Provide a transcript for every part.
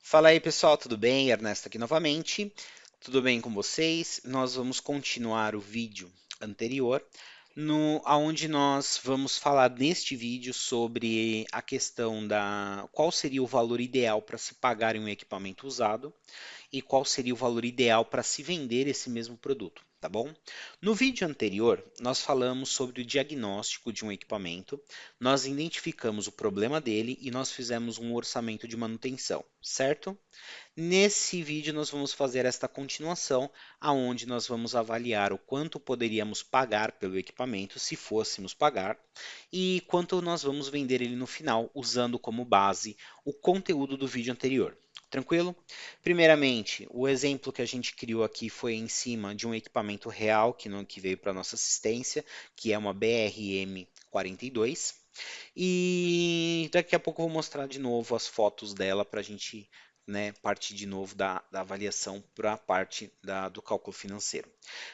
Fala aí pessoal, tudo bem? Ernesto aqui novamente. Tudo bem com vocês? Nós vamos continuar o vídeo anterior, aonde nós vamos falar neste vídeo sobre a questão da qual seria o valor ideal para se pagar em um equipamento usado e qual seria o valor ideal para se vender esse mesmo produto, tá bom? No vídeo anterior, nós falamos sobre o diagnóstico de um equipamento, nós identificamos o problema dele e nós fizemos um orçamento de manutenção, certo? Nesse vídeo nós vamos fazer esta continuação, aonde nós vamos avaliar o quanto poderíamos pagar pelo equipamento se fôssemos pagar e quanto nós vamos vender ele no final, usando como base o conteúdo do vídeo anterior. Tranquilo? Primeiramente, o exemplo que a gente criou aqui foi em cima de um equipamento real que veio para nossa assistência, que é uma BRM 42. E daqui a pouco eu vou mostrar de novo as fotos dela para a gente, né, partir de novo da avaliação para a parte do cálculo financeiro.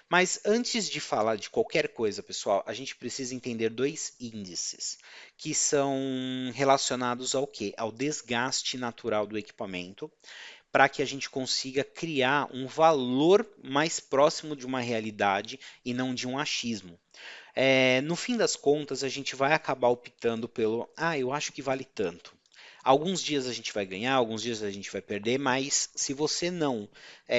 Mas antes de falar de qualquer coisa, pessoal, a gente precisa entender dois índices que são relacionados ao quê? Ao desgaste natural do equipamento, para que a gente consiga criar um valor mais próximo de uma realidade e não de um achismo. No fim das contas, a gente vai acabar optando pelo, eu acho que vale tanto. Alguns dias a gente vai ganhar, alguns dias a gente vai perder, mas se você não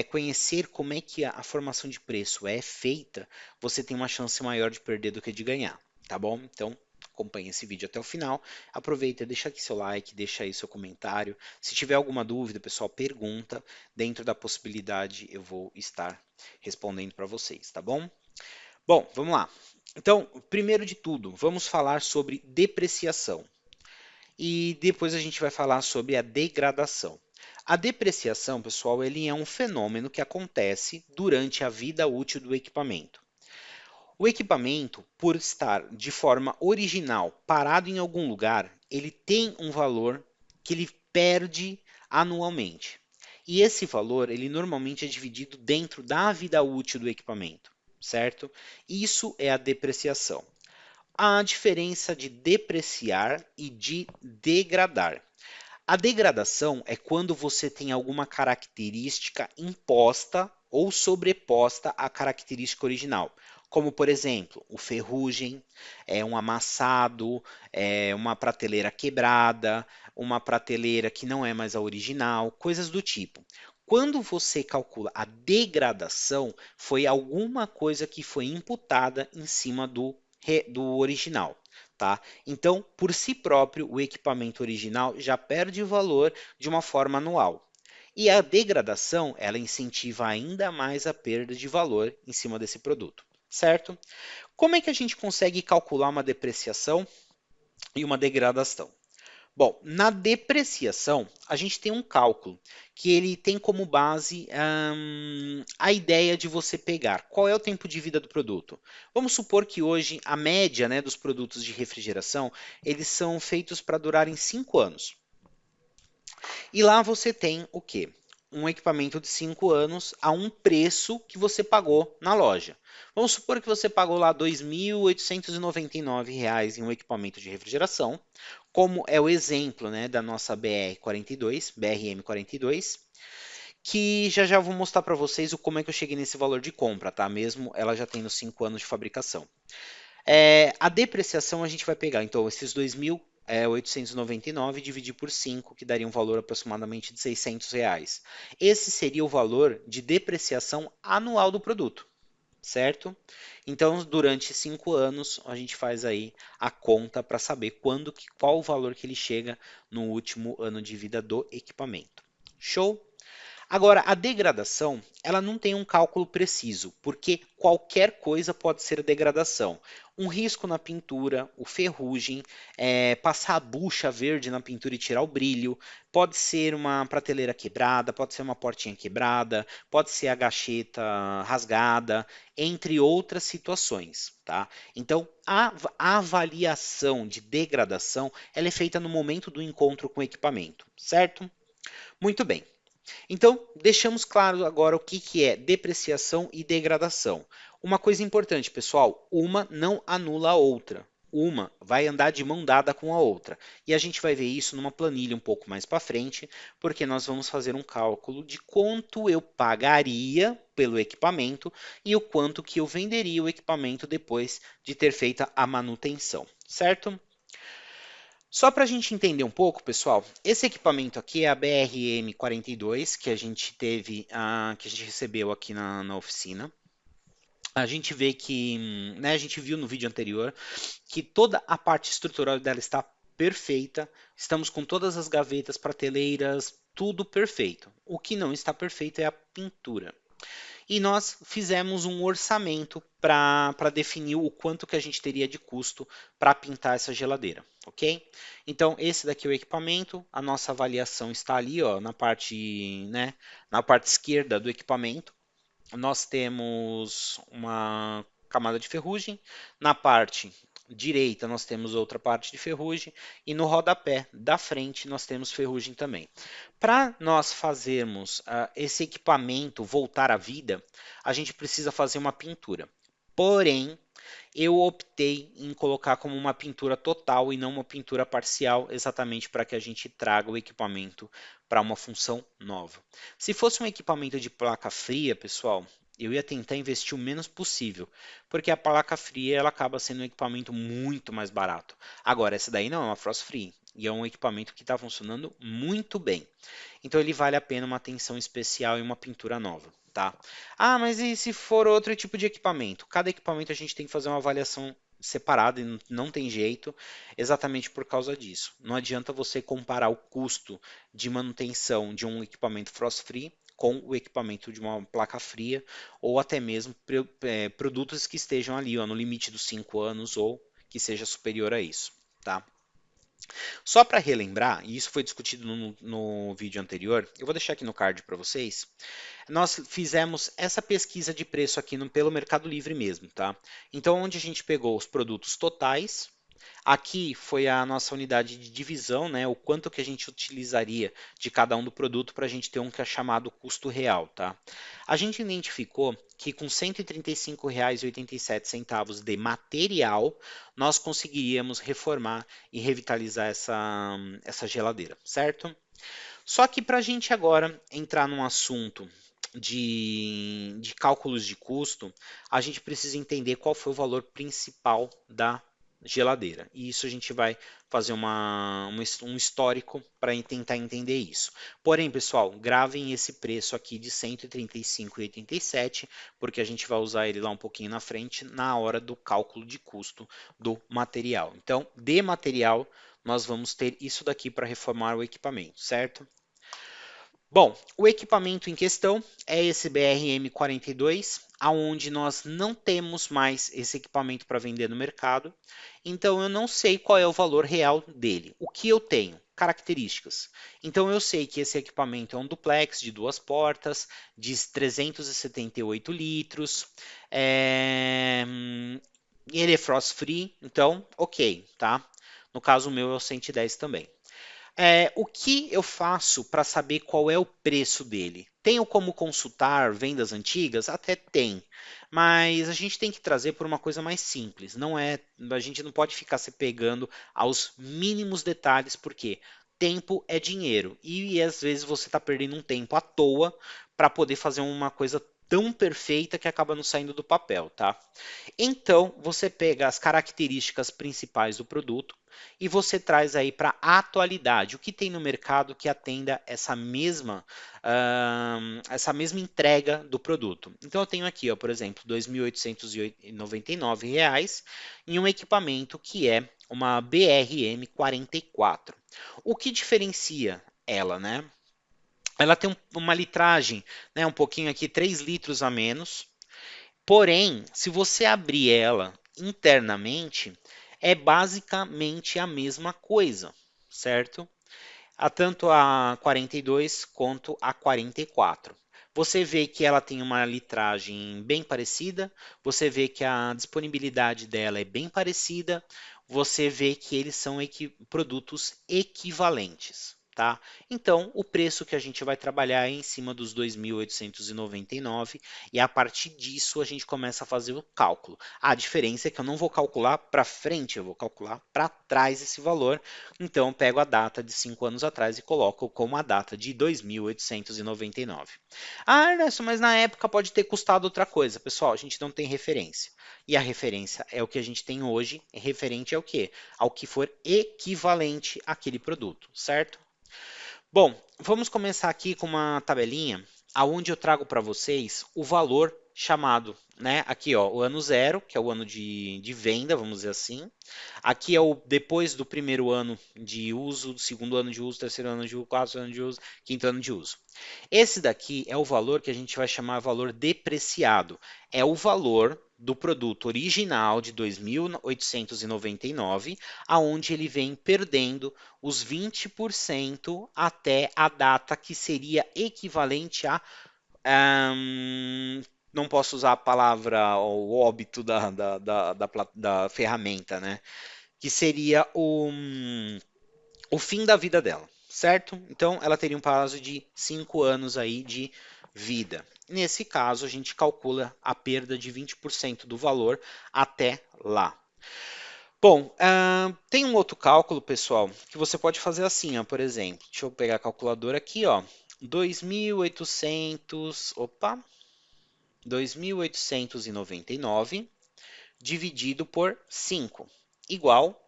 conhecer como é que a formação de preço é feita, você tem uma chance maior de perder do que de ganhar, tá bom? Então, acompanhe esse vídeo até o final. Aproveita, deixa aqui seu like, deixa aí seu comentário. Se tiver alguma dúvida, pessoal, pergunta. Dentro da possibilidade, eu vou estar respondendo para vocês, tá bom? Bom, vamos lá. Então, primeiro de tudo, vamos falar sobre depreciação. E depois a gente vai falar sobre a degradação. A depreciação, pessoal, ele é um fenômeno que acontece durante a vida útil do equipamento. O equipamento, por estar de forma original parado em algum lugar, ele tem um valor que ele perde anualmente. E esse valor, ele normalmente é dividido dentro da vida útil do equipamento, certo? Isso é a depreciação. A diferença de depreciar e de degradar. A degradação é quando você tem alguma característica imposta ou sobreposta à característica original, como por exemplo, o ferrugem, um amassado, uma prateleira quebrada, uma prateleira que não é mais a original, coisas do tipo. Quando você calcula a degradação, foi alguma coisa que foi imputada em cima do original. Tá? Então, por si próprio, o equipamento original já perde valor de uma forma anual. E a degradação, ela incentiva ainda mais a perda de valor em cima desse produto, certo? Como é que a gente consegue calcular uma depreciação e uma degradação? Bom, na depreciação, a gente tem um cálculo que ele tem como base a ideia de você pegar qual é o tempo de vida do produto. Vamos supor que hoje a média, né, dos produtos de refrigeração, eles são feitos para durarem 5 anos. E lá você tem o quê? Um equipamento de 5 anos a um preço que você pagou na loja. Vamos supor que você pagou lá R$ 2.899 em um equipamento de refrigeração, como é o exemplo, né, da nossa BR42, BRM42, que já já vou mostrar para vocês como é que eu cheguei nesse valor de compra, tá? Mesmo ela já tendo 5 anos de fabricação. A depreciação a gente vai pegar, então, esses 2.899 dividir por 5, que daria um valor aproximadamente de R$ 600. Esse seria o valor de depreciação anual do produto, certo? Então, durante 5 anos, a gente faz aí a conta para saber qual o valor que ele chega no último ano de vida do equipamento. Show? Agora, a degradação, ela não tem um cálculo preciso, porque qualquer coisa pode ser degradação. Um risco na pintura, o ferrugem, passar a bucha verde na pintura e tirar o brilho, pode ser uma prateleira quebrada, pode ser uma portinha quebrada, pode ser a gacheta rasgada, entre outras situações, tá? Então, a avaliação de degradação, ela é feita no momento do encontro com o equipamento, certo? Muito bem. Então, deixamos claro agora o que é depreciação e degradação. Uma coisa importante, pessoal, uma não anula a outra. uma vai andar de mão dada com a outra. E a gente vai ver isso numa planilha um pouco mais para frente, porque nós vamos fazer um cálculo de quanto eu pagaria pelo equipamento e o quanto que eu venderia o equipamento depois de ter feito a manutenção, certo? Só para a gente entender um pouco, pessoal, esse equipamento aqui é a BRM42 que a gente teve, que a gente recebeu aqui na oficina. A gente vê que, né, a gente viu no vídeo anterior que toda a parte estrutural dela está perfeita. Estamos com todas as gavetas, prateleiras, tudo perfeito. O que não está perfeito é a pintura. E nós fizemos um orçamento para definir o quanto que a gente teria de custo para pintar essa geladeira, ok? Então, esse daqui é o equipamento, a nossa avaliação está ali, ó, né, na parte esquerda do equipamento. Nós temos uma camada de ferrugem, na parte direita nós temos outra parte de ferrugem e no rodapé da frente nós temos ferrugem também. Para nós fazermos esse equipamento voltar à vida, a gente precisa fazer uma pintura. Porém, eu optei em colocar como uma pintura total e não uma pintura parcial, exatamente para que a gente traga o equipamento para uma função nova. Se fosse um equipamento de placa fria, pessoal, eu ia tentar investir o menos possível, porque a placa fria ela acaba sendo um equipamento muito mais barato. Agora, essa daí não é uma Frost Free, e é um equipamento que está funcionando muito bem. Então ele vale a pena uma atenção especial e uma pintura nova, tá? Ah, mas e se for outro tipo de equipamento? Cada equipamento a gente tem que fazer uma avaliação separada e não tem jeito, exatamente por causa disso. Não adianta você comparar o custo de manutenção de um equipamento frost free com o equipamento de uma placa fria ou até mesmo produtos que estejam ali ó, no limite dos 5 anos ou que seja superior a isso, tá? Só para relembrar, e isso foi discutido no vídeo anterior, eu vou deixar aqui no card para vocês. Nós fizemos essa pesquisa de preço aqui pelo Mercado Livre mesmo, tá? Então, onde a gente pegou os produtos totais, aqui foi a nossa unidade de divisão, né? O quanto que a gente utilizaria de cada um do produto para a gente ter um que é chamado custo real, tá? A gente identificou que com R$ 135,87 de material, nós conseguiríamos reformar e revitalizar essa geladeira, certo? Só que para a gente agora entrar num assunto de cálculos de custo, a gente precisa entender qual foi o valor principal da geladeira. E isso a gente vai fazer um histórico para tentar entender isso. Porém, pessoal, gravem esse preço aqui de R$ 135,87, porque a gente vai usar ele lá um pouquinho na frente, na hora do cálculo de custo do material. Então, de material, nós vamos ter isso daqui para reformar o equipamento, certo? Bom, o equipamento em questão é esse BRM42, aonde nós não temos mais esse equipamento para vender no mercado, então eu não sei qual é o valor real dele. O que eu tenho? Características. Então eu sei que esse equipamento é um duplex de 2 portas, de 378 litros, ele é frost free, então ok, tá? No caso o meu é o 110 também. O que eu faço para saber qual é o preço dele? Tenho como consultar vendas antigas? Até tem, mas a gente tem que trazer por uma coisa mais simples. A gente não pode ficar se pegando aos mínimos detalhes, porque tempo é dinheiro e às vezes você está perdendo um tempo à toa para poder fazer uma coisa tão perfeita que acaba não saindo do papel, tá? Então, você pega as características principais do produto e você traz aí para a atualidade, o que tem no mercado que atenda essa mesma entrega do produto. Então, eu tenho aqui, ó, por exemplo, R$ 2.899 em um equipamento que é uma BRM44. O que diferencia ela, né? Ela tem uma litragem, né, um pouquinho aqui, 3 litros a menos. Porém, se você abrir ela internamente, é basicamente a mesma coisa, certo? Tanto a 42 quanto a 44. Você vê que ela tem uma litragem bem parecida, você vê que a disponibilidade dela é bem parecida, você vê que eles são produtos equivalentes. tá? Então, o preço que a gente vai trabalhar é em cima dos 2.899 e a partir disso a gente começa a fazer o cálculo. A diferença é que eu não vou calcular para frente, eu vou calcular para trás esse valor. Então, eu pego a data de 5 anos atrás e coloco como a data de 2.899. Ah, Ernesto, mas na época pode ter custado outra coisa. Pessoal, a gente não tem referência. E a referência é o que a gente tem hoje, referente ao quê? Ao que for equivalente àquele produto, certo? Bom, vamos começar aqui com uma tabelinha aonde eu trago para vocês o valor chamado, né? Aqui, ó, o ano zero, que é o ano de venda, vamos dizer assim. Aqui é o depois do primeiro ano de uso, do segundo ano de uso, terceiro ano de uso, quarto ano de uso, quinto ano de uso. Esse daqui é o valor que a gente vai chamar valor depreciado. É o valor do produto original de 2.899, aonde ele vem perdendo os 20% até a data que seria equivalente a. Não posso usar a palavra o óbito da ferramenta, né? Que seria o fim da vida dela, certo? Então, ela teria um prazo de 5 anos aí de vida. Nesse caso, a gente calcula a perda de 20% do valor até lá. Bom, tem um outro cálculo, pessoal, que você pode fazer assim, ó, por exemplo. Deixa eu pegar a calculadora aqui, ó. 2.800, opa, 2.899 dividido por 5, igual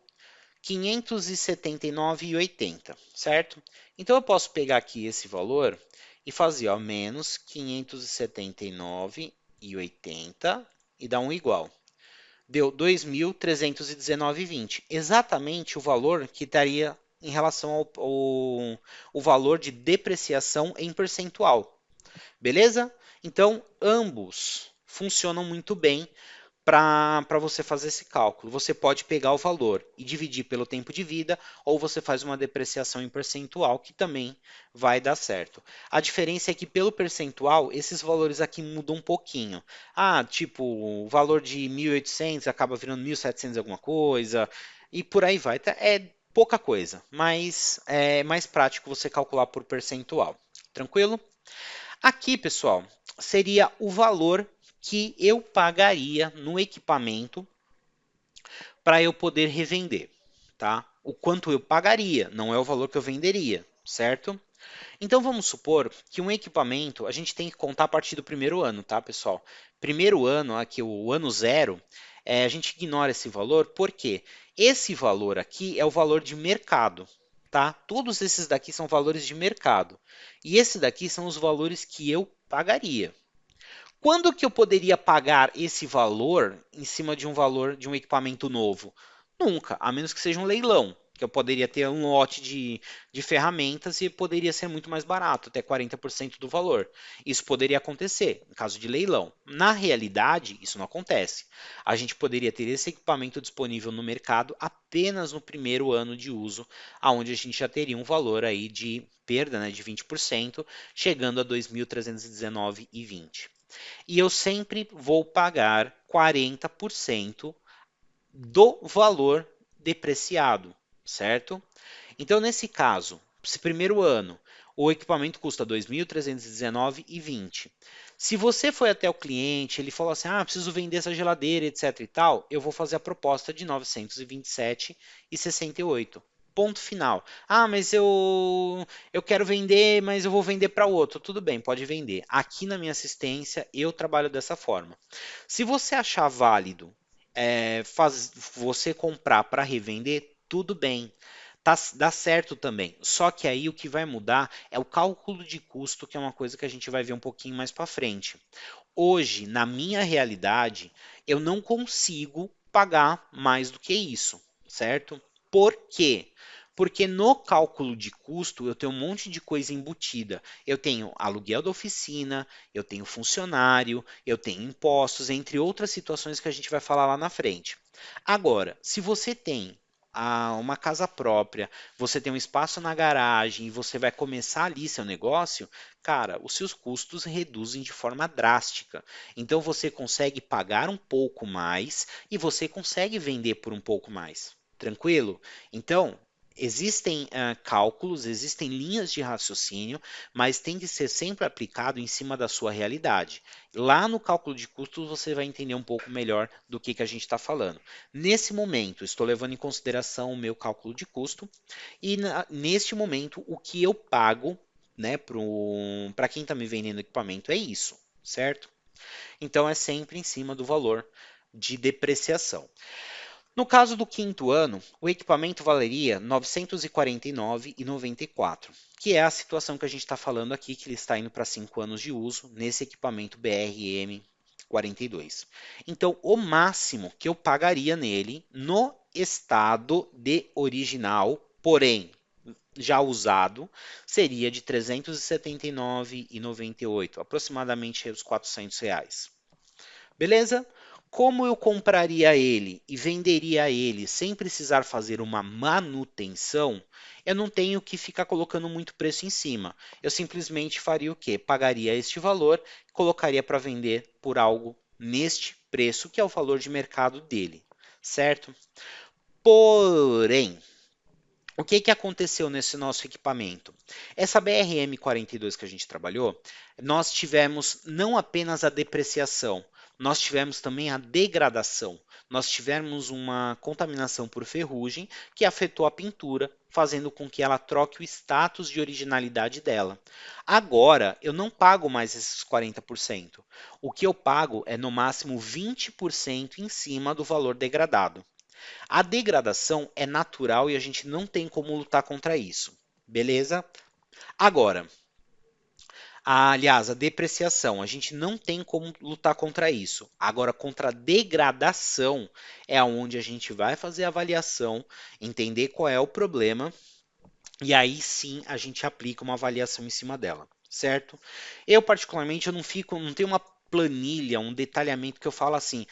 579,80, certo? Então eu posso pegar aqui esse valor e fazer, ó, menos 579,80 e dar um igual. Deu 2.319,20, exatamente o valor que estaria em relação ao valor de depreciação em percentual. Beleza? Então, ambos funcionam muito bem para você fazer esse cálculo. Você pode pegar o valor e dividir pelo tempo de vida, ou você faz uma depreciação em percentual, que também vai dar certo. A diferença é que pelo percentual, esses valores aqui mudam um pouquinho. Ah, tipo, o valor de 1.800 acaba virando 1.700 alguma coisa, e por aí vai. É pouca coisa, mas é mais prático você calcular por percentual. Tranquilo? Aqui, pessoal, seria o valor que eu pagaria no equipamento para eu poder revender, tá? O quanto eu pagaria, não é o valor que eu venderia, certo? Então vamos supor que um equipamento a gente tem que contar a partir do primeiro ano, tá, pessoal? Primeiro ano, aqui o ano zero, a gente ignora esse valor porque esse valor aqui é o valor de mercado, tá? Todos esses daqui são valores de mercado e esse daqui são os valores que eu pagaria. Quando que eu poderia pagar esse valor em cima de um valor de um equipamento novo? Nunca, a menos que seja um leilão, que eu poderia ter um lote de ferramentas e poderia ser muito mais barato, até 40% do valor. Isso poderia acontecer em caso de leilão. Na realidade, isso não acontece. A gente poderia ter esse equipamento disponível no mercado apenas no primeiro ano de uso, aonde a gente já teria um valor aí de perda, né, de 20%, chegando a 2.319,20. E eu sempre vou pagar 40% do valor depreciado, certo? Então, nesse caso, se primeiro ano o equipamento custa 2.319,20. Se você foi até o cliente, ele falou assim: "Ah, preciso vender essa geladeira, etc e tal", eu vou fazer a proposta de 927,68. Ponto final. Ah, mas eu quero vender, mas eu vou vender para outro. Tudo bem, pode vender. Aqui na minha assistência eu trabalho dessa forma. Se você achar válido você comprar para revender, tudo bem. Tá, dá certo também. Só que aí o que vai mudar é o cálculo de custo, que é uma coisa que a gente vai ver um pouquinho mais para frente. Hoje, na minha realidade, eu não consigo pagar mais do que isso, certo? Por quê? Porque no cálculo de custo eu tenho um monte de coisa embutida. Eu tenho aluguel da oficina, eu tenho funcionário, eu tenho impostos, entre outras situações que a gente vai falar lá na frente. Agora, se você tem uma casa própria, você tem um espaço na garagem e você vai começar ali seu negócio, cara, os seus custos reduzem de forma drástica. Então você consegue pagar um pouco mais e você consegue vender por um pouco mais. Tranquilo? Então, existem cálculos, existem linhas de raciocínio, mas tem que ser sempre aplicado em cima da sua realidade. Lá no cálculo de custos você vai entender um pouco melhor do que a gente está falando. Nesse momento, estou levando em consideração o meu cálculo de custo e neste momento o que eu pago, né, para quem está me vendendo equipamento é isso, certo? Então é sempre em cima do valor de depreciação. No caso do quinto ano, o equipamento valeria R$ 949,94, que é a situação que a gente está falando aqui, que ele está indo para 5 anos de uso nesse equipamento BRM 42. Então, o máximo que eu pagaria nele no estado de original, porém já usado, seria de R$ 379,98, aproximadamente os R$ 400. Beleza? Como eu compraria ele e venderia ele sem precisar fazer uma manutenção, eu não tenho que ficar colocando muito preço em cima. Eu simplesmente faria o quê? Pagaria este valor e colocaria para vender por algo neste preço, que é o valor de mercado dele, certo? Porém, o que que aconteceu nesse nosso equipamento? Essa BRM 42 que a gente trabalhou, nós tivemos não apenas a depreciação, nós tivemos também a degradação. Nós tivemos uma contaminação por ferrugem que afetou a pintura, fazendo com que ela troque o status de originalidade dela. Agora, eu não pago mais esses 40%. O que eu pago é no máximo 20% em cima do valor degradado. A degradação é natural e a gente não tem como lutar contra isso. Beleza? Agora, aliás, a depreciação, a gente não tem como lutar contra isso. Agora, contra a degradação é onde a gente vai fazer a avaliação, entender qual é o problema e aí sim a gente aplica uma avaliação em cima dela, certo? Eu particularmente eu não tenho uma planilha, um detalhamento que eu falo assim,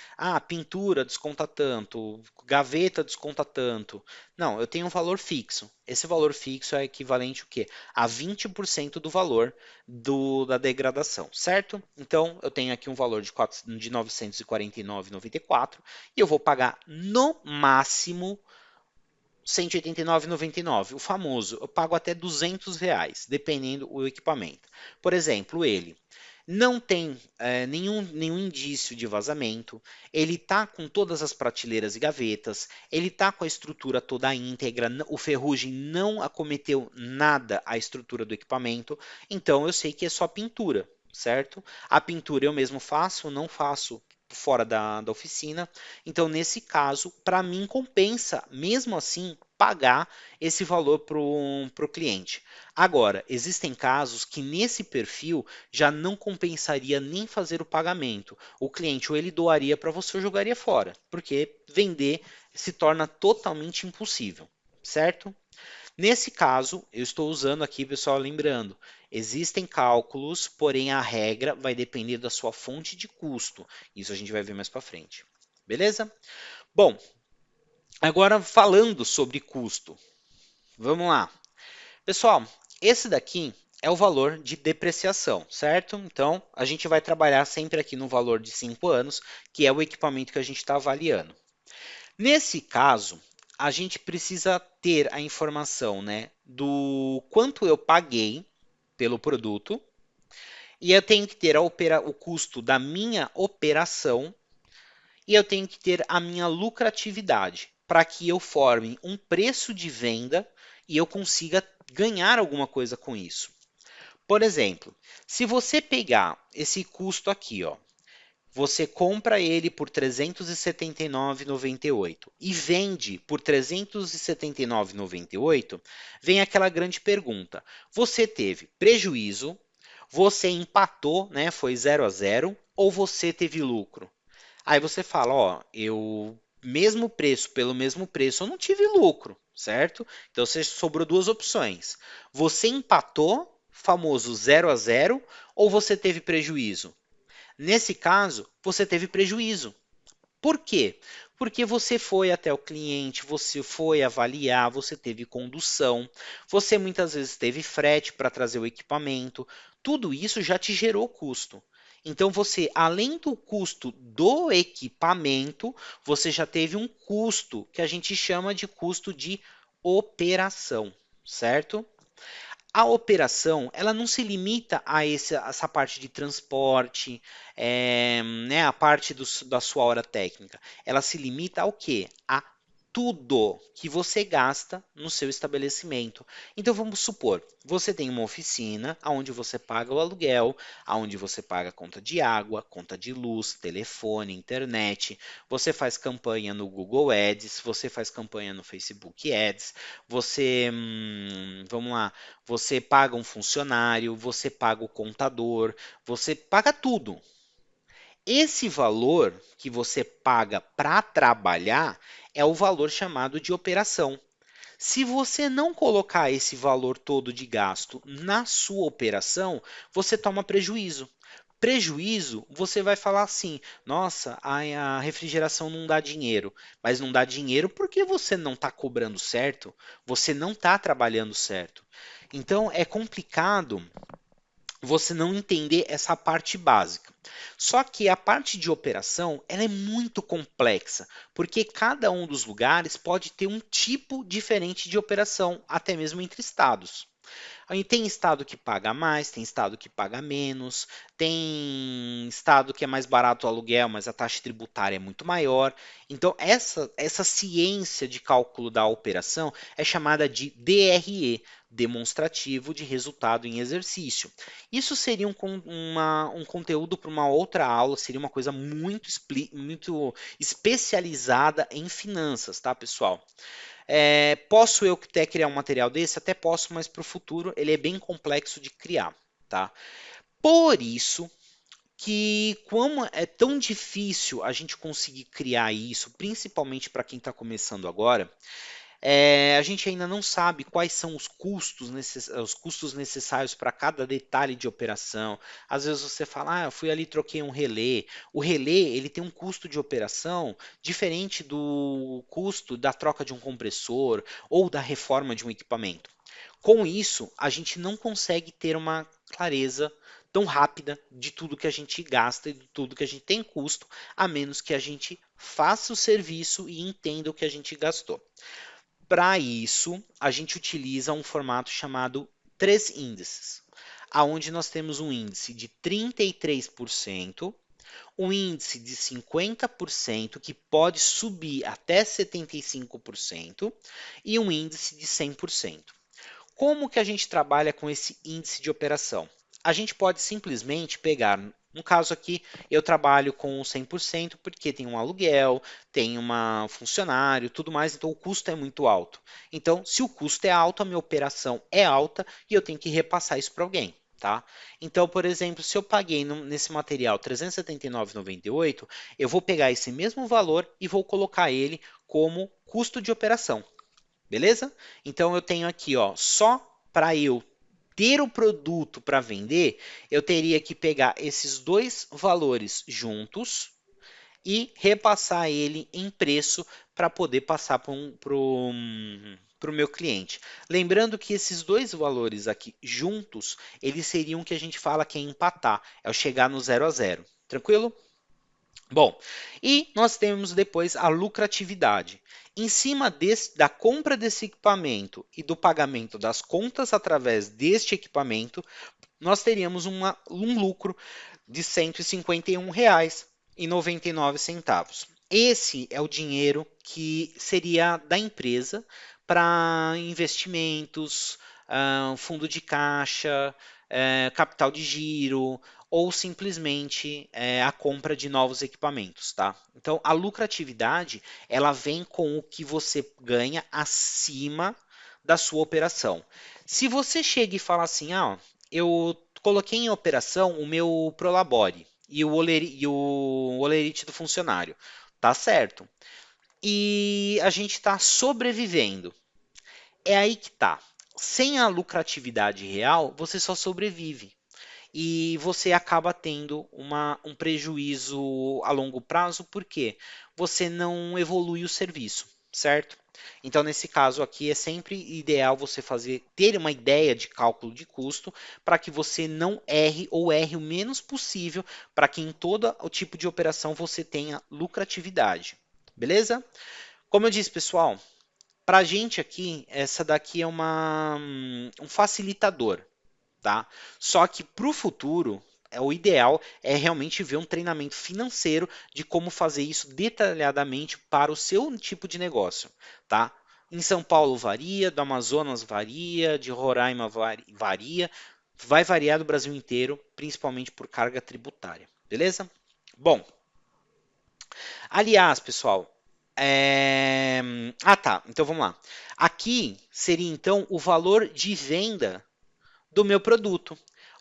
pintura desconta tanto, gaveta desconta tanto. Não, eu tenho um valor fixo. Esse valor fixo é equivalente o quê? A 20% do valor da degradação, certo? Então, eu tenho aqui um valor de 949,94 e eu vou pagar no máximo R$ 189,99, o famoso, eu pago até R$ 200, dependendo do equipamento. Por exemplo, ele não tem nenhum indício de vazamento, ele está com todas as prateleiras e gavetas, ele está com a estrutura toda íntegra, o ferrugem não acometeu nada à estrutura do equipamento, então eu sei que é só pintura, certo? A pintura eu mesmo faço, não faço fora da oficina. Então, nesse caso, para mim compensa, mesmo assim, pagar esse valor para o cliente. Agora, existem casos que nesse perfil já não compensaria nem fazer o pagamento. O cliente ou ele doaria para você ou jogaria fora, porque vender se torna totalmente impossível, certo? Nesse caso, eu estou usando aqui, pessoal, lembrando, existem cálculos, porém a regra vai depender da sua fonte de custo. Isso a gente vai ver mais para frente. Beleza? Bom, agora falando sobre custo, vamos lá. Pessoal, esse daqui é o valor de depreciação, certo? Então, a gente vai trabalhar sempre aqui no valor de 5 anos, que é o equipamento que a gente está avaliando. Nesse caso, a gente precisa ter a informação, né, do quanto eu paguei pelo produto e eu tenho que ter o custo da minha operação e eu tenho que ter a minha lucratividade para que eu forme um preço de venda e eu consiga ganhar alguma coisa com isso. Por exemplo, se você pegar esse custo aqui, ó, você compra ele por R$ 379,98 e vende por R$ 379,98, vem aquela grande pergunta: você teve prejuízo, você empatou, né, foi 0 a 0, ou você teve lucro? Aí você fala, ó, eu mesmo preço pelo mesmo preço, eu não tive lucro, certo? Então você sobrou duas opções. Você empatou, famoso 0 a 0, ou você teve prejuízo? Nesse caso, você teve prejuízo. Por quê? Porque você foi até o cliente, você foi avaliar, você teve condução, você muitas vezes teve frete para trazer o equipamento, tudo isso já te gerou custo. Então você, além do custo do equipamento, você já teve um custo que a gente chama de custo de operação, certo? A operação, ela não se limita a essa parte de transporte, né, a parte da sua hora técnica. Ela se limita ao quê? A tudo que você gasta no seu estabelecimento. Então vamos supor, você tem uma oficina onde você paga o aluguel, onde você paga a conta de água, conta de luz, telefone, internet, você faz campanha no Google Ads, você faz campanha no Facebook Ads, você, vamos lá, você paga um funcionário, você paga o contador, você paga tudo. Esse valor que você paga para trabalhar é o valor chamado de operação. Se você não colocar esse valor todo de gasto na sua operação, você toma prejuízo. Prejuízo, você vai falar assim: nossa, a refrigeração não dá dinheiro. Mas não dá dinheiro porque você não está cobrando certo, você não está trabalhando certo. Então é complicado você não entender essa parte básica. Só que a parte de operação ela é muito complexa, porque cada um dos lugares pode ter um tipo diferente de operação, até mesmo entre estados. Aí tem estado que paga mais, tem estado que paga menos, tem estado que é mais barato o aluguel, mas a taxa tributária é muito maior. Então, essa ciência de cálculo da operação é chamada de DRE, demonstrativo de resultado em exercício. Isso seria um conteúdo para uma outra aula, seria uma coisa muito especializada em finanças, tá, pessoal? Posso eu até criar um material desse? Até posso, mas para o futuro ele é bem complexo de criar, tá? Por isso que como é tão difícil a gente conseguir criar isso, principalmente para quem está começando agora, a gente ainda não sabe quais são os custos necessários para cada detalhe de operação. Às vezes você fala, eu fui ali e troquei um relé. O relé ele tem um custo de operação diferente do custo da troca de um compressor ou da reforma de um equipamento. Com isso, a gente não consegue ter uma clareza tão rápida de tudo que a gente gasta e de tudo que a gente tem custo, a menos que a gente faça o serviço e entenda o que a gente gastou. Para isso, a gente utiliza um formato chamado três índices, aonde nós temos um índice de 33%, um índice de 50% que pode subir até 75% e um índice de 100%. Como que a gente trabalha com esse índice de operação? A gente pode simplesmente pegar, no caso aqui, eu trabalho com 100% porque tem um aluguel, tem um funcionário, tudo mais, então o custo é muito alto. Então, se o custo é alto, a minha operação é alta e eu tenho que repassar isso para alguém. Tá? Então, por exemplo, se eu paguei nesse material R$ 379,98, eu vou pegar esse mesmo valor e vou colocar ele como custo de operação. Beleza? Então eu tenho aqui, ó, só para eu ter o produto para vender, eu teria que pegar esses dois valores juntos e repassar ele em preço para poder passar para o meu cliente. Lembrando que esses dois valores aqui juntos, eles seriam o que a gente fala que é empatar, é o chegar no 0 a 0. Tranquilo? Bom, e nós temos depois a lucratividade. Em cima da compra desse equipamento e do pagamento das contas através deste equipamento, nós teríamos um lucro de R$ 151,99. Esse é o dinheiro que seria da empresa para investimentos, fundo de caixa, capital de giro, ou simplesmente a compra de novos equipamentos, tá? Então, a lucratividade, ela vem com o que você ganha acima da sua operação. Se você chega e fala assim, eu coloquei em operação o meu Prolabore e o olerite do funcionário, tá certo. E a gente está sobrevivendo. É aí que tá. Sem a lucratividade real, você só sobrevive e você acaba tendo um prejuízo a longo prazo, porque você não evolui o serviço, certo? Então, nesse caso aqui, é sempre ideal você ter uma ideia de cálculo de custo para que você não erre ou erre o menos possível, para que em todo o tipo de operação você tenha lucratividade. Beleza? Como eu disse, pessoal, Para a gente aqui, essa daqui é um facilitador, tá? Só que para o futuro, o ideal é realmente ver um treinamento financeiro de como fazer isso detalhadamente para o seu tipo de negócio, tá? Em São Paulo varia, do Amazonas varia, de Roraima varia, vai variar do Brasil inteiro, principalmente por carga tributária, beleza? Bom, aliás, pessoal, ah tá, então vamos lá. Aqui seria então o valor de venda do meu produto.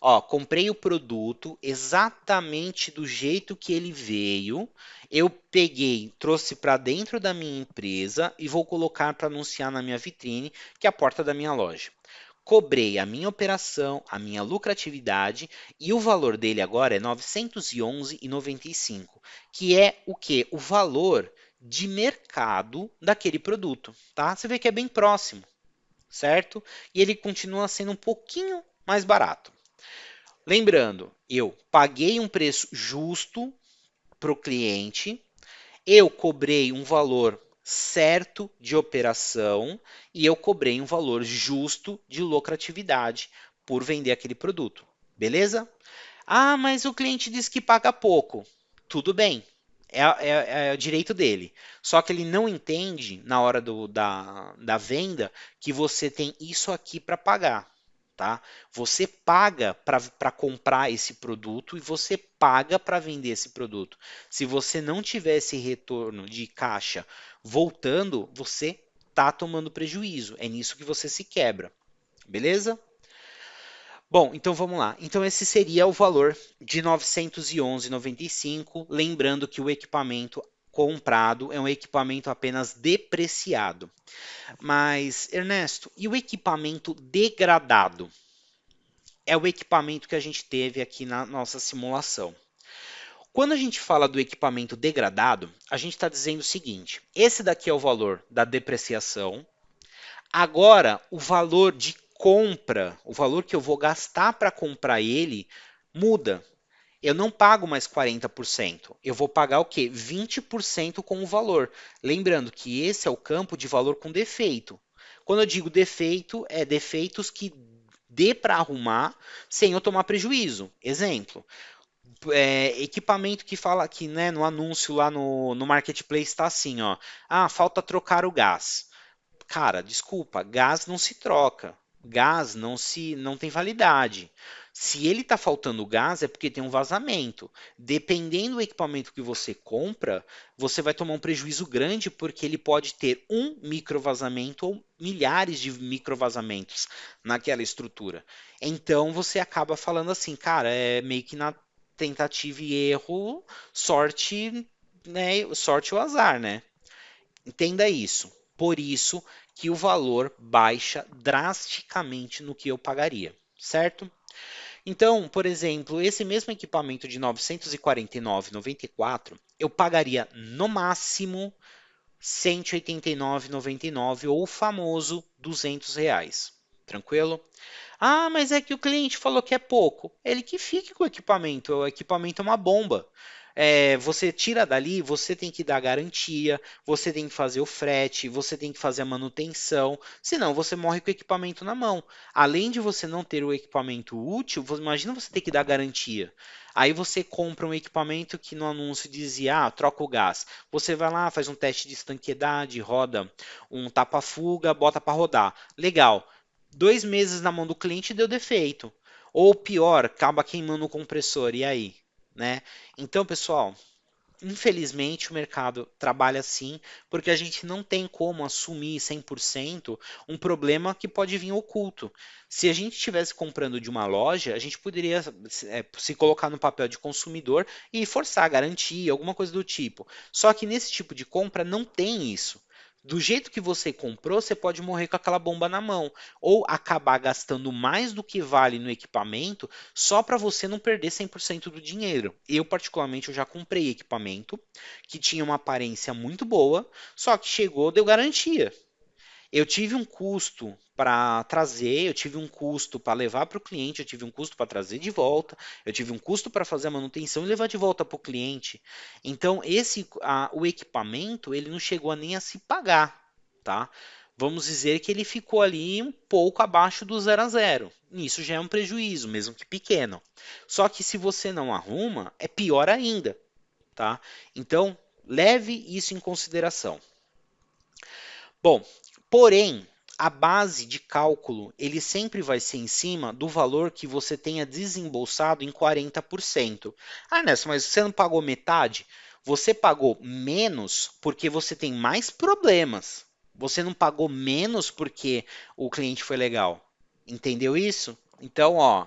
Ó, comprei o produto exatamente do jeito que ele veio. Eu peguei, trouxe para dentro da minha empresa e vou colocar para anunciar na minha vitrine, que é a porta da minha loja. Cobrei a minha operação, a minha lucratividade e o valor dele agora é R$ 911,95, que é o que? O valor de mercado daquele produto, tá? Você vê que é bem próximo, certo? E ele continua sendo um pouquinho mais barato. Lembrando, eu paguei um preço justo para o cliente, eu cobrei um valor certo de operação e eu cobrei um valor justo de lucratividade por vender aquele produto. Beleza? Ah, mas o cliente diz que paga pouco. Tudo bem. É o direito dele. Só que ele não entende na hora da venda que você tem isso aqui para pagar. Tá? Você paga para comprar esse produto e você paga para vender esse produto. Se você não tiver esse retorno de caixa voltando, você está tomando prejuízo. É nisso que você se quebra. Beleza? Bom, então vamos lá. Então esse seria o valor de R$ 911,95, lembrando que o equipamento comprado é um equipamento apenas depreciado. Mas, Ernesto, e o equipamento degradado? É o equipamento que a gente teve aqui na nossa simulação. Quando a gente fala do equipamento degradado, a gente está dizendo o seguinte: esse daqui é o valor da depreciação. Agora, o valor de compra, o valor que eu vou gastar para comprar ele, muda. Eu não pago mais 40%. Eu vou pagar o quê? 20% com o valor. Lembrando que esse é o campo de valor com defeito. Quando eu digo defeito, é defeitos que dê para arrumar sem eu tomar prejuízo. Exemplo, equipamento que fala aqui, né, no anúncio lá no Marketplace está assim, ó. Ah, falta trocar o gás. Cara, desculpa, gás não se troca. Gás não tem validade. Se ele está faltando gás é porque tem um vazamento. Dependendo do equipamento que você compra, você vai tomar um prejuízo grande porque ele pode ter um microvazamento ou milhares de microvazamentos naquela estrutura. Então você acaba falando assim, cara, é meio que na tentativa e erro, sorte, né, sorte ou azar, né? Entenda isso. Por isso que o valor baixa drasticamente no que eu pagaria, certo? Então, por exemplo, esse mesmo equipamento de R$ 949,94, eu pagaria no máximo R$ 189,99 ou o famoso R$ 200. Tranquilo? Ah, mas é que o cliente falou que é pouco. Ele que fique com o equipamento é uma bomba. Você tira dali, você tem que dar garantia, você tem que fazer o frete, você tem que fazer a manutenção, senão você morre com o equipamento na mão. Além de você não ter o equipamento útil, imagina você ter que dar garantia. Aí você compra um equipamento que no anúncio dizia, troca o gás. Você vai lá, faz um teste de estanqueidade, roda um tapa-fuga, bota para rodar. Legal. 2 meses na mão do cliente deu defeito. Ou pior, acaba queimando o compressor. E aí? Né? Então, pessoal, infelizmente o mercado trabalha assim, porque a gente não tem como assumir 100% um problema que pode vir oculto. Se a gente estivesse comprando de uma loja, a gente poderia se colocar no papel de consumidor e forçar a garantia, alguma coisa do tipo. Só que nesse tipo de compra não tem isso. Do jeito que você comprou, você pode morrer com aquela bomba na mão, ou acabar gastando mais do que vale no equipamento só para você não perder 100% do dinheiro. Eu, particularmente, eu já comprei equipamento que tinha uma aparência muito boa, só que chegou, deu garantia. Eu tive um custo para trazer, eu tive um custo para levar para o cliente, eu tive um custo para trazer de volta, eu tive um custo para fazer a manutenção e levar de volta para o cliente. Então, o equipamento, ele não chegou a nem a se pagar, tá? vamos dizer que ele ficou ali um pouco abaixo do 0 a 0. Isso já é um prejuízo, mesmo que pequeno. Só que se você não arruma, é pior ainda, tá? Então, leve isso em consideração. Bom, porém, a base de cálculo, ele sempre vai ser em cima do valor que você tenha desembolsado em 40%. Ah, Nessa, mas você não pagou metade? Você pagou menos porque você tem mais problemas. Você não pagou menos porque o cliente foi legal. Entendeu isso? Então, ó,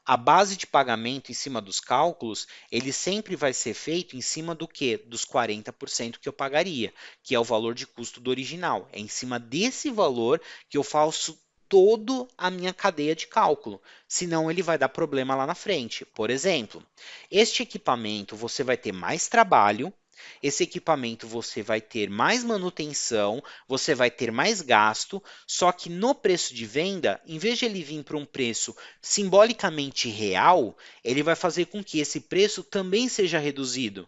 a base de pagamento em cima dos cálculos, ele sempre vai ser feito em cima do quê? Dos 40% que eu pagaria, que é o valor de custo do original. É em cima desse valor que eu faço toda a minha cadeia de cálculo, senão ele vai dar problema lá na frente. Por exemplo, este equipamento você vai ter mais trabalho, esse equipamento você vai ter mais manutenção, você vai ter mais gasto, só que no preço de venda, em vez de ele vir para um preço simbolicamente real, ele vai fazer com que esse preço também seja reduzido,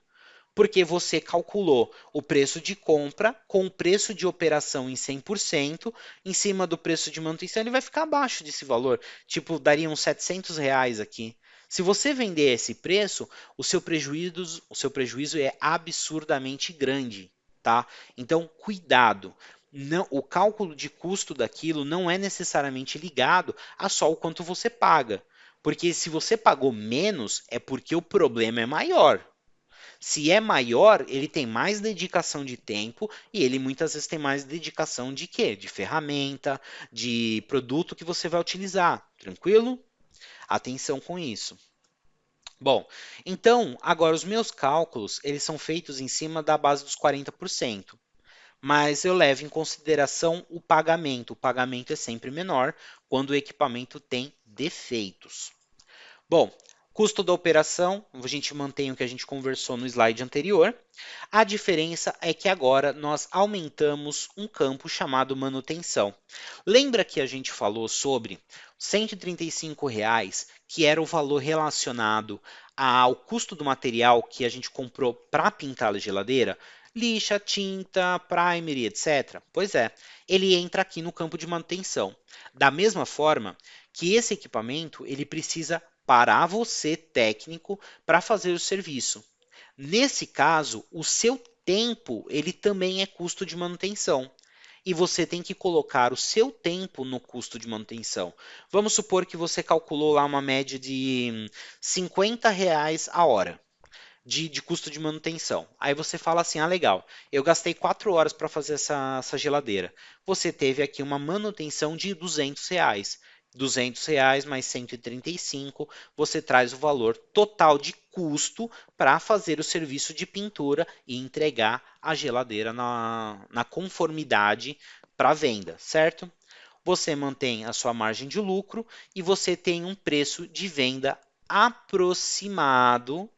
porque você calculou o preço de compra com o preço de operação em 100%, em cima do preço de manutenção, ele vai ficar abaixo desse valor, tipo, daria uns R$ 700 aqui. Se você vender esse preço, o seu prejuízo é absurdamente grande, tá? Então, cuidado. Não, o cálculo de custo daquilo não é necessariamente ligado a só o quanto você paga. Porque se você pagou menos, é porque o problema é maior. Se é maior, ele tem mais dedicação de tempo e ele muitas vezes tem mais dedicação de quê? De ferramenta, de produto que você vai utilizar. Tranquilo? Atenção com isso. Bom, então, agora os meus cálculos, eles são feitos em cima da base dos 40%, mas eu levo em consideração o pagamento. O pagamento é sempre menor quando o equipamento tem defeitos. Bom, custo da operação, a gente mantém o que a gente conversou no slide anterior. A diferença é que agora nós aumentamos um campo chamado manutenção. Lembra que a gente falou sobre R$ 135, que era o valor relacionado ao custo do material que a gente comprou para pintar a geladeira? Lixa, tinta, primer, etc. Pois é, ele entra aqui no campo de manutenção. Da mesma forma que esse equipamento ele precisa parar você, técnico, para fazer o serviço. Nesse caso, o seu tempo ele também é custo de manutenção. E você tem que colocar o seu tempo no custo de manutenção. Vamos supor que você calculou lá uma média de R$ 50 a hora de custo de manutenção. Aí você fala assim: ah, legal, eu gastei 4 horas para fazer essa geladeira. Você teve aqui uma manutenção de R$ 200. R$ 200 mais 135, você traz o valor total de custo para fazer o serviço de pintura e entregar a geladeira na conformidade para venda, certo? Você mantém a sua margem de lucro e você tem um preço de venda aproximado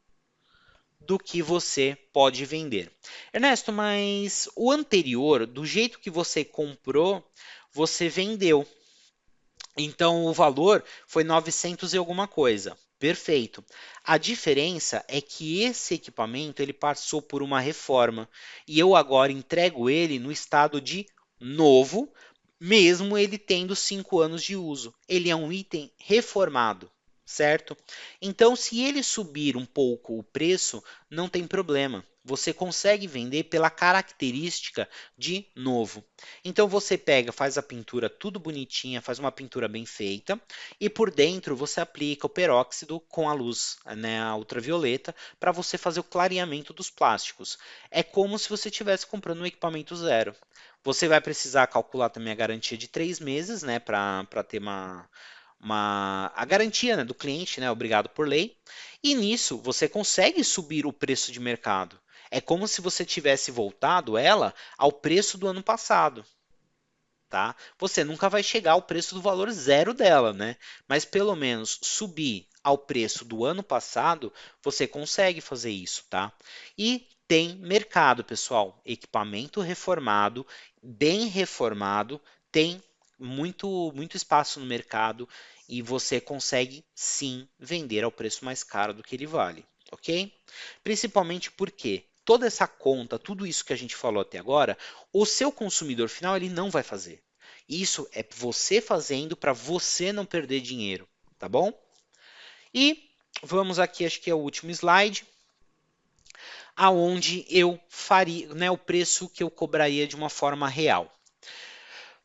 do que você pode vender. Ernesto, mas o anterior, do jeito que você comprou, você vendeu. Então o valor foi 900 e alguma coisa. Perfeito. A diferença é que esse equipamento ele passou por uma reforma e eu agora entrego ele no estado de novo, mesmo ele tendo 5 anos de uso. Ele é um item reformado, certo? Então, se ele subir um pouco o preço, não tem problema. Você consegue vender pela característica de novo. Então você pega, faz a pintura tudo bonitinha, faz uma pintura bem feita e por dentro você aplica o peróxido com a luz, né, a ultravioleta, para você fazer o clareamento dos plásticos. É como se você estivesse comprando um equipamento zero. Você vai precisar calcular também a garantia de 3 meses, né, para ter a garantia, né, do cliente, né, obrigado por lei. E nisso você consegue subir o preço de mercado. É como se você tivesse voltado ela ao preço do ano passado. Tá? Você nunca vai chegar ao preço do valor zero dela, né? Mas pelo menos subir ao preço do ano passado, você consegue fazer isso, tá? E tem mercado, pessoal. Equipamento reformado, bem reformado, tem muito espaço no mercado e você consegue sim vender ao preço mais caro do que ele vale, ok? Principalmente porque toda essa conta, tudo isso que a gente falou até agora, o seu consumidor final ele não vai fazer. Isso é você fazendo para você não perder dinheiro, tá bom? E vamos aqui, acho que é o último slide, aonde eu faria, né, o preço que eu cobraria de uma forma real.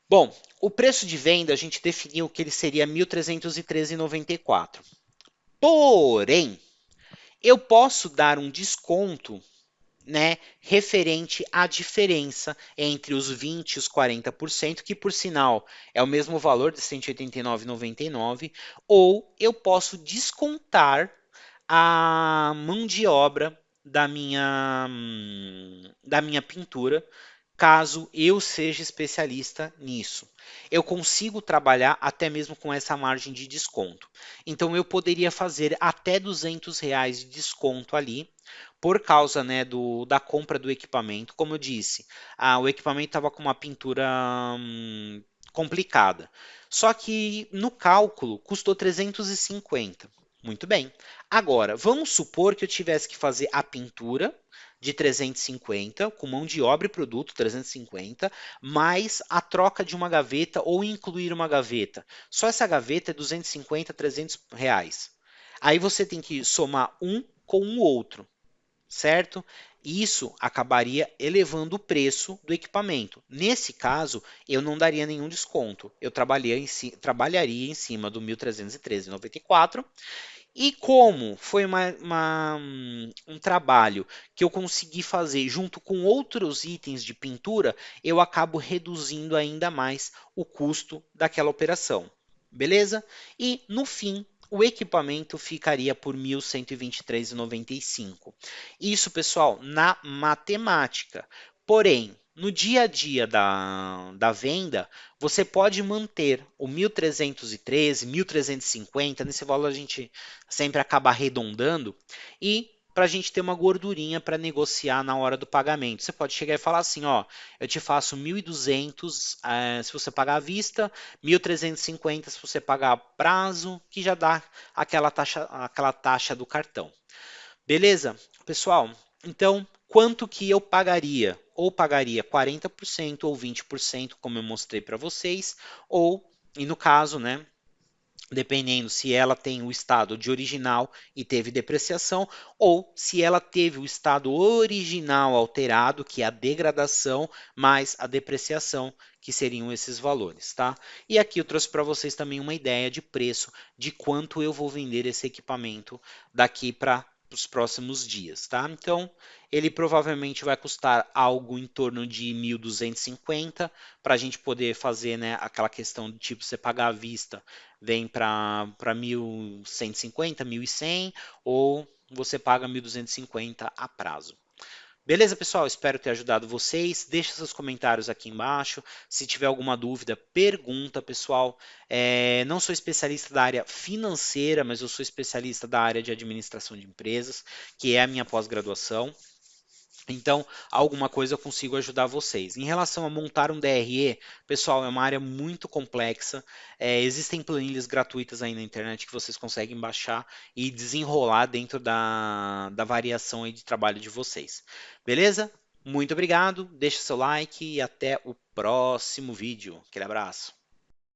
Bom, o preço de venda a gente definiu que ele seria R$ 1.313,94. Porém, eu posso dar um desconto, né, referente à diferença entre os 20% e os 40%, que por sinal é o mesmo valor de R$ 189,99, ou eu posso descontar a mão de obra da minha pintura, caso eu seja especialista nisso. Eu consigo trabalhar até mesmo com essa margem de desconto. Então eu poderia fazer até R$ 200 de desconto ali, por causa, né, da compra do equipamento. Como eu disse, o equipamento estava com uma pintura complicada. Só que no cálculo custou 350. Muito bem. Agora, vamos supor que eu tivesse que fazer a pintura de 350, com mão de obra e produto 350, mais a troca de uma gaveta ou incluir uma gaveta. Só essa gaveta é 250, R$ 300. Aí você tem que somar um com o outro, certo? Isso acabaria elevando o preço do equipamento. Nesse caso, eu não daria nenhum desconto. Eu trabalharia em cima do 1.313,94. E como foi um trabalho que eu consegui fazer junto com outros itens de pintura, eu acabo reduzindo ainda mais o custo daquela operação. Beleza? E no fim, o equipamento ficaria por R$ 1.123,95. Isso, pessoal, na matemática. Porém, no dia a dia da venda, você pode manter o 1.313, 1.350, nesse valor a gente sempre acaba arredondando, e para a gente ter uma gordurinha para negociar na hora do pagamento. Você pode chegar e falar assim, ó, eu te faço 1.200 se você pagar à vista, 1.350 se você pagar a prazo, que já dá aquela taxa do cartão. Beleza? Pessoal, então quanto que eu pagaria? Ou pagaria 40% ou 20%, como eu mostrei para vocês, ou, e no caso, né, dependendo se ela tem o estado de original e teve depreciação, ou se ela teve o estado original alterado, que é a degradação, mais a depreciação, que seriam esses valores, tá? E aqui eu trouxe para vocês também uma ideia de preço de quanto eu vou vender esse equipamento daqui para os próximos dias, tá? Então, ele provavelmente vai custar algo em torno de 1.250 para a gente poder fazer, né, aquela questão de tipo você pagar à vista vem para 1.150, 1.100 ou você paga 1.250 a prazo. Beleza, pessoal? Espero ter ajudado vocês. Deixe seus comentários aqui embaixo. Se tiver alguma dúvida, pergunta, pessoal. Não sou especialista da área financeira, mas eu sou especialista da área de administração de empresas, que é a minha pós-graduação. Então, alguma coisa eu consigo ajudar vocês. Em relação a montar um DRE, pessoal, é uma área muito complexa. Existem planilhas gratuitas aí na internet que vocês conseguem baixar e desenrolar dentro da variação aí de trabalho de vocês. Beleza? Muito obrigado, deixa seu like e até o próximo vídeo. Aquele abraço.